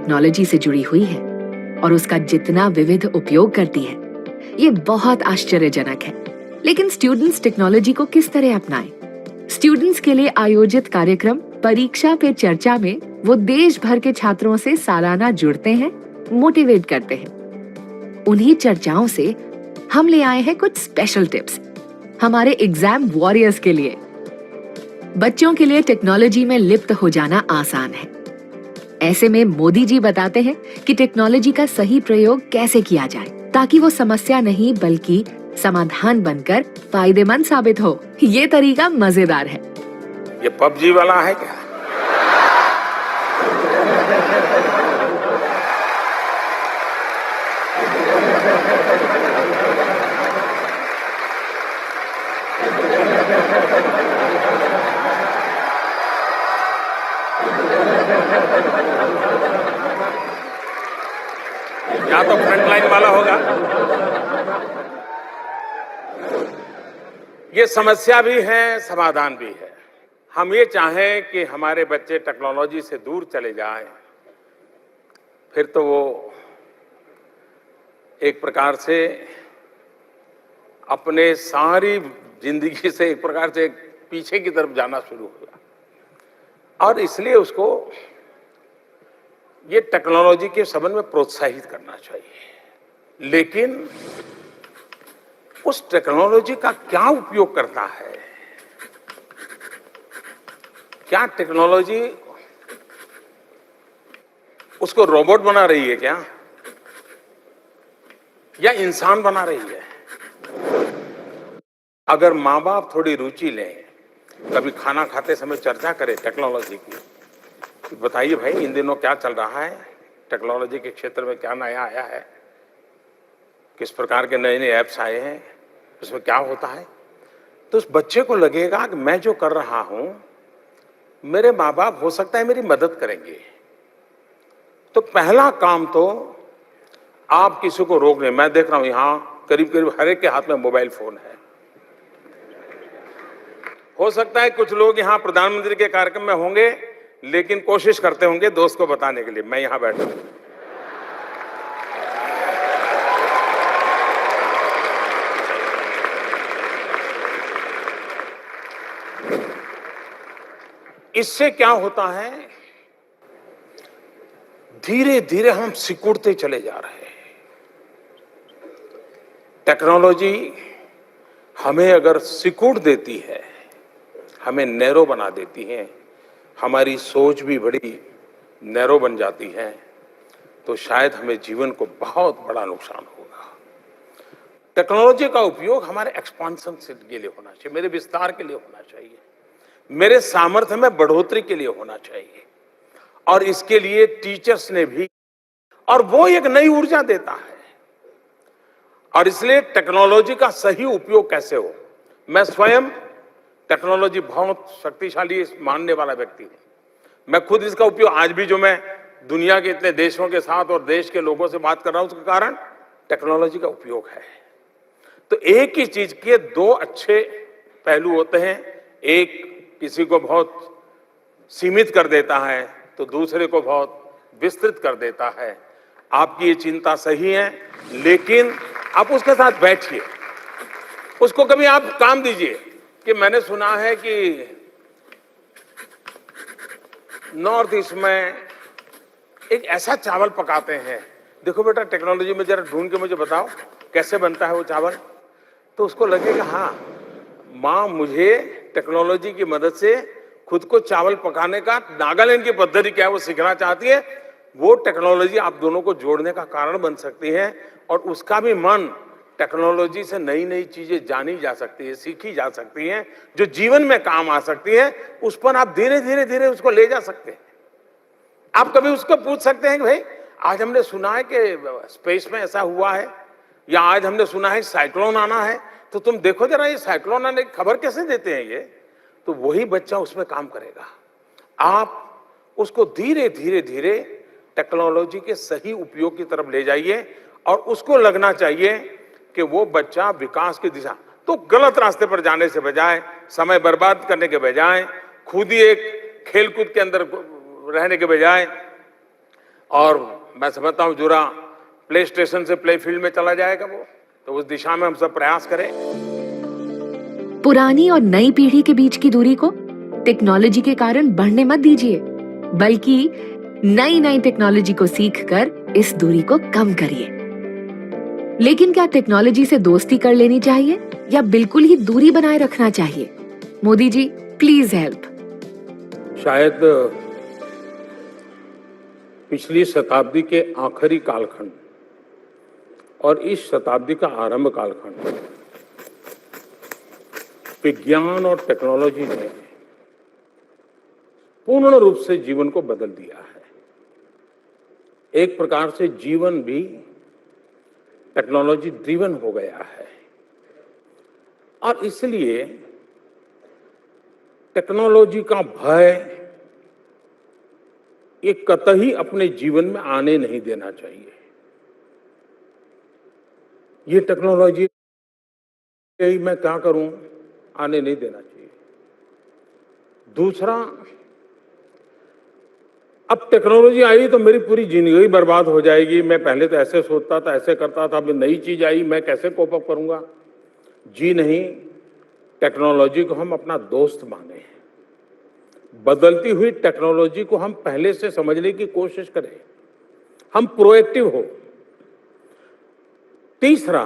Technology से जुड़ी हुई है और उसका जितना विविध उपयोग करती है, ये बहुत आश्चर्यजनक है। लेकिन स्टूडेंट्स टेक्नोलॉजी को किस तरह अपनाएं? स्टूडेंट्स के लिए आयोजित कार्यक्रम परीक्षा पे चर्चा में वो देश भर के छात्रों से सालाना जुड़ते हैं, मोटिवेट करते हैं। उन्हीं चर्चाओं से हम ले आए हैं कुछ स्पेशल टिप्स हमारे एग्जाम वॉरियर्स के लिए। बच्चों के लिए टेक्नोलॉजी में लिप्त हो जाना आसान है। ऐसे में मोदी जी बताते हैं कि टेक्नोलॉजी का सही प्रयोग कैसे किया जाए ताकि वो समस्या नहीं बल्कि समाधान बनकर फायदेमंद साबित हो। ये तरीका मजेदार है। ये पबजी वाला है क्या? या तो फ्रंट लाइन वाला होगा। ये समस्या भी है, समाधान भी है। हम ये चाहें कि हमारे बच्चे टेक्नोलॉजी से दूर चले जाएं, फिर तो वो एक प्रकार से अपने सारी जिंदगी से एक प्रकार से पीछे की तरफ जाना शुरू होगा। और इसलिए उसको ये टेक्नोलॉजी के संबंध में प्रोत्साहित करना चाहिए। लेकिन उस टेक्नोलॉजी का क्या उपयोग करता है? क्या टेक्नोलॉजी उसको रोबोट बना रही है क्या, या इंसान बना रही है? अगर माँ बाप थोड़ी रुचि लें, कभी खाना खाते समय चर्चा करें टेक्नोलॉजी की, बताइए भाई इन दिनों क्या चल रहा है, टेक्नोलॉजी के क्षेत्र में क्या नया आया है, किस प्रकार के नए नए ऐप्स आए हैं, उसमें क्या होता है, तो उस बच्चे को लगेगा कि मैं जो कर रहा हूं मेरे माँ बाप हो सकता है मेरी मदद करेंगे। तो पहला काम तो आप किसी को रोक नहीं। मैं देख रहा हूं यहां करीब करीब हर एक के हाथ में मोबाइल फोन है। हो सकता है कुछ लोग यहां प्रधानमंत्री के कार्यक्रम में होंगे, लेकिन कोशिश करते होंगे दोस्त को बताने के लिए मैं यहां बैठा हूं। इससे क्या होता है, धीरे धीरे हम सिकुड़ते चले जा रहे हैं। टेक्नोलॉजी हमें अगर सिकुड़ देती है, हमें नैरो बना देती है, हमारी सोच भी बड़ी नैरो बन जाती है, तो शायद हमें जीवन को बहुत बड़ा नुकसान होगा। टेक्नोलॉजी का उपयोग हमारे एक्सपांशन के लिए होना चाहिए, मेरे विस्तार के लिए होना चाहिए, मेरे सामर्थ्य में बढ़ोतरी के लिए होना चाहिए। और इसके लिए टीचर्स ने भी, और वो एक नई ऊर्जा देता है। और इसलिए टेक्नोलॉजी का सही उपयोग कैसे हो, मैं स्वयं टेक्नोलॉजी बहुत शक्तिशाली मानने वाला व्यक्ति हूं। मैं खुद इसका उपयोग आज भी, जो मैं दुनिया के इतने देशों के साथ और देश के लोगों से बात कर रहा हूं, उसका कारण टेक्नोलॉजी का उपयोग है। तो एक ही चीज के दो अच्छे पहलू होते हैं। एक किसी को बहुत सीमित कर देता है, तो दूसरे को बहुत विस्तृत कर देता है। आपकी ये चिंता सही है, लेकिन आप उसके साथ बैठिए, उसको कभी आप काम दीजिए। कि मैंने सुना है कि नॉर्थ ईस्ट में एक ऐसा चावल पकाते हैं, देखो बेटा टेक्नोलॉजी में जरा ढूंढ के मुझे बताओ कैसे बनता है वो चावल। तो उसको लगेगा हाँ, माँ मुझे टेक्नोलॉजी की मदद से खुद को चावल पकाने का नागालैंड की पद्धति क्या है वो सीखना चाहती है। वो टेक्नोलॉजी आप दोनों को जोड़ने का कारण बन सकती है, और उसका भी मन टेक्नोलॉजी से नई नई चीजें जानी जा सकती है, सीखी जा सकती हैं, जो जीवन में काम आ सकती है। उस पर आप धीरे धीरे धीरे उसको ले जा सकते हैं। आप कभी उसको पूछ सकते हैं कि भाई आज हमने सुना है कि स्पेस में ऐसा हुआ है, या आज हमने सुना है साइक्लोन आना है, तो तुम देखो जरा ये साइक्लोन आने की खबर कैसे देते हैं ये। तो वही बच्चा उसमें काम करेगा। आप उसको धीरे धीरे धीरे टेक्नोलॉजी के सही उपयोग की तरफ ले जाइए, और उसको लगना चाहिए कि वो बच्चा विकास की दिशा, तो गलत रास्ते पर जाने से बजाय, समय बर्बाद करने के बजाय, खुद ही एक खेलकूद के अंदर रहने के बजाय, और मैं समझता हूँ जुरा प्ले स्टेशन से प्ले फील्ड में चला जाएगा वो, तो उस दिशा में हम सब प्रयास करें। पुरानी और नई पीढ़ी के बीच की दूरी को टेक्नोलॉजी के कारण बढ़ने मत दीजिए, बल्कि नई नई टेक्नोलॉजी को सीखकर इस दूरी को कम करिए। लेकिन क्या टेक्नोलॉजी से दोस्ती कर लेनी चाहिए या बिल्कुल ही दूरी बनाए रखना चाहिए? Modi ji, please help. शायद पिछली शताब्दी के आखिरी कालखंड और इस शताब्दी का आरंभ कालखंड विज्ञान और टेक्नोलॉजी ने पूर्ण रूप से जीवन को बदल दिया है। एक प्रकार से जीवन भी टेक्नोलॉजी ड्रिवन हो गया है और इसलिए टेक्नोलॉजी का भय ये कतई अपने जीवन में आने नहीं देना चाहिए। ये टेक्नोलॉजी मैं क्या करूं, आने नहीं देना चाहिए। दूसरा, अब टेक्नोलॉजी आई तो मेरी पूरी जिंदगी बर्बाद हो जाएगी, मैं पहले तो ऐसे सोचता था, ऐसे करता था, अब नई चीज आई, मैं कैसे कोप अप करूंगा? जी नहीं, टेक्नोलॉजी को हम अपना दोस्त माने, बदलती हुई टेक्नोलॉजी को हम पहले से समझने की कोशिश करें, हम प्रोएक्टिव हो। तीसरा,